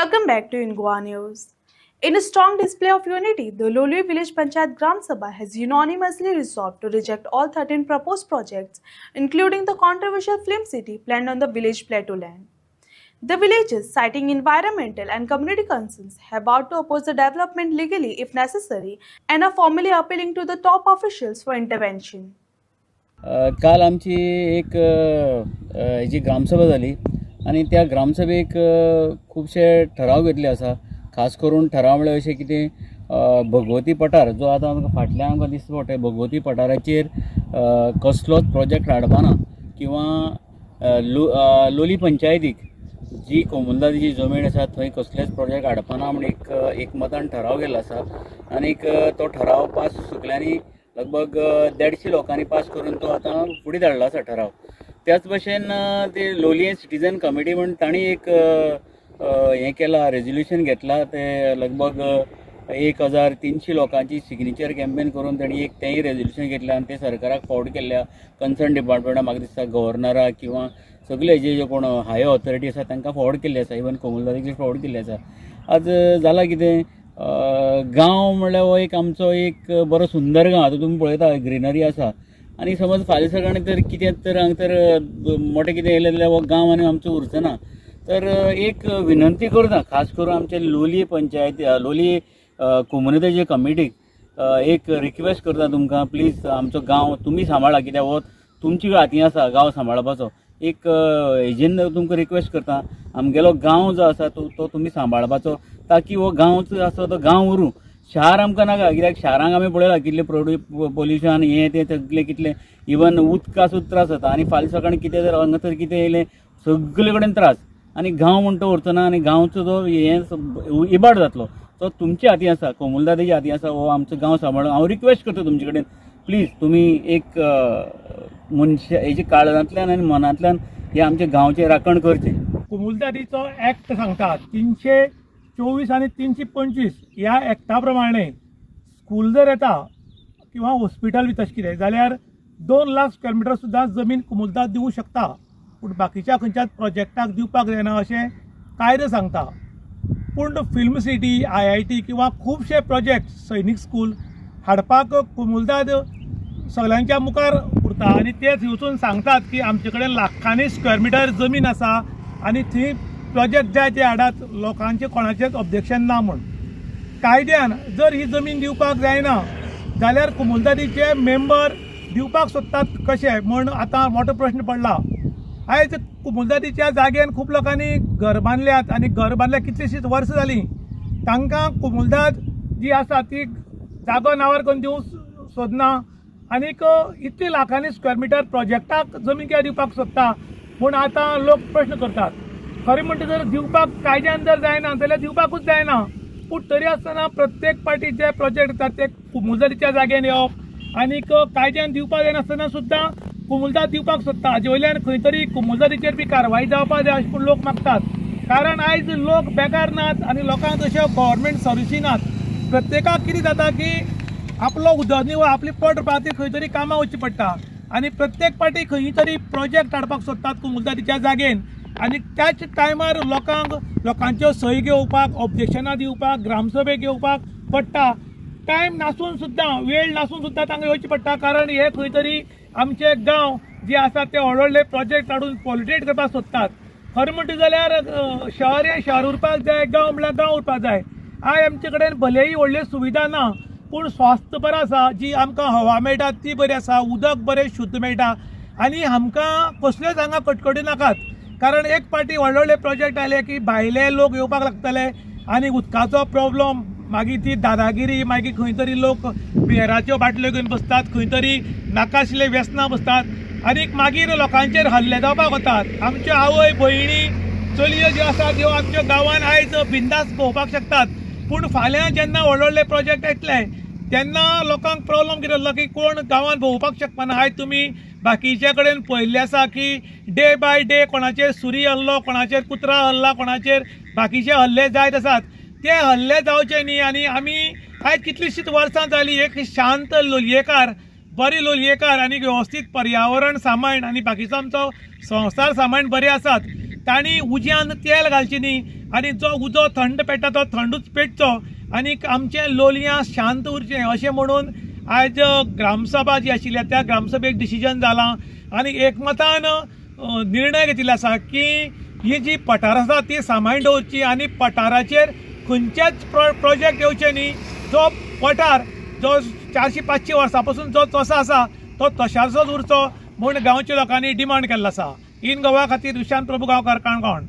Welcome back to Ingwa News. In a strong display of unity, the Lolui Village Panchayat Gram Sabha has unanimously resolved to reject all 13 proposed projects, including the controversial film city planned on the village plateau land. The villages, citing environmental and community concerns, have vowed to oppose the development legally if necessary and are formally appealing to the top officials for intervention. काल आमची एक हेची ग्रामसभा जाली आणि त्या ग्रामसभेक खूबशे ठराव घेतले आसा. खास करून ठराव म्हळ्यार अशें कितें भगवती पठार जो आतां आमकां फाटल्यान आमकां दिसता पडटा भगवती पठाराचेर कसलोच प्रोजेक्ट हाडपाना किंवा लोली पंचायतीक जी कोमुलदादीची जमीन आसा थंय कसलेच प्रोजेक्ट हाडपाना म्हणून एक मतान ठराव केल्लो आसा. आनीक तो ठराव पास सुकल्यांनी लगभग 150 लोकांनी पास करून तो आतां फुडें धाडला आसा ठराव. त्याच भशेन ते लोलये सिटीजन कमिटी म्हणून तांणी एक हें केलां रेजोल्युशन घेतला. ते लगभग 1300 लोकांची सिग्नेचर कॅम्पेन करून तांणी तेंय रेजोल्युशन घेतलें आनी ते सरकाराक फॉर्वर्ड केल्ल्या कन्सर्न डिपार्टमेंटाक म्हाका दिसता गव्हर्नराक किंवा सगळे जे कोण हाय ऑथॉरिटी आसा तांकां फॉर्वर्ड केल्ले आसा. इवन कोमुलदारीक फॉर्वर्ड केल्ले आसा. आज जाला कितें गांव म्हणल्यार हो एक आमचो एक बरो सुंदर गांव. आतां तुमी पळयता ग्रिनरी आसा आनी समज फाल्यां सकाळीं तर कितें तर हांगा तर मोठें कितें येयलें जाल्यार हो गांव आनी आमचो उरचो. तर एक विनंती करता खास करून आमचे लोलये पंचायती लोलये कम्युनिटीचे कमिटीक एक रिक्वेस्ट करता तुमकां प्लीज आमचो गांव तुमी सांबाळा कित्याक हो तुमची हातीन आसा गांव सांबाळपाचो. एक हेजेन तुमकां रिक्वेस्ट करता आमगेलो गांव जो आसा तो तुमी सांबाळपाचो ताकी हो गांव जो आसा तो गांव उरूं. शार आमकां नाका कित्याक शारांक आमी पळयलां कितलें पोल्युशन हें तें सगळें कितलें इवन उदका सुद्दां त्रास जाता आनी फाल्यां सकाळीं कितें जर हांगा तर कितें येयलें सगळे कडेन त्रास आनी गांव म्हणटा तो उरचो ना आनी गांवचो जो हें इबाड जातलो. तो तुमच्या हातीन आसा कोमुलदादीच्या हातीन आसा हो आमचो गांव सांबाळूंक. हांव रिक्वेस्ट करता तुमचे कडेन प्लीज तुमी एक मनशा हेजे काळजांतल्यान आनी मनांतल्यान हे आमच्या गांवचें राखण करचें. कोमुलदादीचो ऍक्ट सांगता 324 आनी 325 ह्या ऍक्टा प्रमाणे स्कूल जर येता किंवा हॉस्पिटल बी तशें कितें जाल्यार 2 लाख स्क्वेअर मिटर सुद्दां जमीन कोमुलदाद दिवंक शकता. पूण बाकीच्या खंयच्याच प्रोजेक्टाक दिवपाक जायना अशें कायदो सांगता. पूण फिल्म सिटी IIT किंवा खुबशे प्रोजेक्ट सैनीक स्कूल हाडपाक कोमुलदाद सगळ्यांच्या मुखार उरता आनी तेच वचून सांगतात की आमचे कडेन लाखांनी स्क्वेअर मिटर जमीन आसा आनी थंय प्रोजेक्ट जाय ते हाडात लोकांचे कोणाचेच ऑब्जेक्शन ना म्हूण. कायद्यान जर ही जमीन दिवपाक जायना जाल्यार कोमुलदादीचे मेंबर दिवपाक सोदतात कशे म्हूण आतां मोठो प्रश्न पडला. आयज कोमुलदादीच्या जाग्यान खूब लोकांनी घर बांदल्यात आनी घर बांदल्या कितलींशींच वर्सां जालीं. तांकां कोमुलदाद जी आसा ती जागो नांवार करून दिवंक सोदना आनीक इतली लाखांनी स्क्वेअर मिटर प्रोजेक्टाक जमीन कित्याक दिवपाक सोदता म्हूण आतां लोक प्रश्न करतात. खरें म्हणटा जर दिवपाक कायद्यान जर जायना जाल्यार दिवपाकूच जायना. पूण तरी आसतना प्रत्येक पाटी जे प्रोजेक्ट येतात ते कोमुलदादीच्या जाग्यान येवप आनीक कायद्यान दिवपाक जायनासतना सुद्दां कोमुलदाद दिवपाक सोदता. हाजे वयल्यान खंय तरी कोमुलदादीचेर बी कारवाय जावपाक जाय अशें पूण लोक मागतात. कारण आयज लोक बेकार नात आनी लोकांक तश्यो गव्हर्मेंट सर्विसी नात. प्रत्येकाक कितें जाता की आपलो उदरनिर्वाह आपली पोट भरपाक खंय तरी कामां वचचें पडटा आनी प्रत्येक पाटी खंय तरी प्रोजेक्ट हाडपाक सोदतात कोमुलदादीच्या जागेन आनी त्याच टायमार लोकांच्यो सही घेवपाक ऑब्जेक्शनां दिवपाक ग्रामसभेक येवपाक पडटा. टायम नासून सुद्दां वेळ नासून सुद्दां तांकां येवचें पडटा. कारण हे खंय तरी आमचे गांव जे आसा ते व्हडले प्रोजेक्ट हाडून पॉल्युटेट करपाक सोदतात. खरें म्हणटा जाल्यार शहर हें शहर उरपाक जाय गांव म्हळ्यार गांव उरपाक जाय. आयज आमचे कडेन भलेही व्हडल्यो सुविधा ना पूण स्वास्थ्य बरो आसा जी आमकां हवा मेळटा ती बरी आसा उदक बरें शुद्ध मेळटा आनी आमकां कसल्योच हांगा कटकटी नाकात. कारण एक पाटी व्हडले प्रोजेक्ट आयले की भायले लोक येवपाक लागतले आनी उदकाचो प्रॉब्लम मागीर ती दादागिरी मागीर खंय तरी लोक बियराच्यो बाटल्यो घेवन बसतात खंय तरी नाकाशिल्ले व्यसनां बसतात आनीक मागीर लोकांचेर हल्ले जावपाक वतात. आमच्यो आवय भयणी चलयो ज्यो आसा त्यो आमच्या गांवांत आयज बिंदास भोंवपाक शकतात. पूण फाल्यां जेन्ना व्हडले प्रोजेक्ट येतले तेन्ना लोकांक प्रॉब्लम कितें जालो की कोण गांवांत भोंवपाक शकपाना. आयज तुमी बाकीचे कडेन पळयल्लें आसा की डे बाय डे कोणाचेर सुरी हल्लो कोणाचेर कुत्रा हल्ला कोणाचेर बाकीचे हल्ले जायत आसात. ते हल्ले जावचे न्ही आनी आमी आयज कितलींशींच वर्सां जालीं एक शांत लोलयेकार बरी लोलयेकार आनी वेवस्थीत पर्यावरण सांबाळण आनी बाकीचो आमचो संवसार सांबाळण बरे आसात. तांणी उज्यान तेल घालचें न्ही आनी जो उजो थंड पेट्टा तो थंडूच पेटचो आनी आमचें लोलयां शांत उरचें अशें म्हणून आज ग्रामसभा जी आशिल्ली त्या ग्रामसभेक डिसिजन जालां आनी एकमतान निर्णय घेतिल्लो आसा की ही जी पठार आसा ती सांबाळून दवरची आनी पठाराचेर खंयचेच प्रोजेक्ट येवचे न्ही. जो पठार जो 400-500 वर्सां पासून जो तसो आसा तो तशाचोच उरचो म्हूण गांवच्या लोकांनी डिमांड केल्लो आसा. इन गोवा खातीर विशांत प्रभू गांवकार, काणकोण.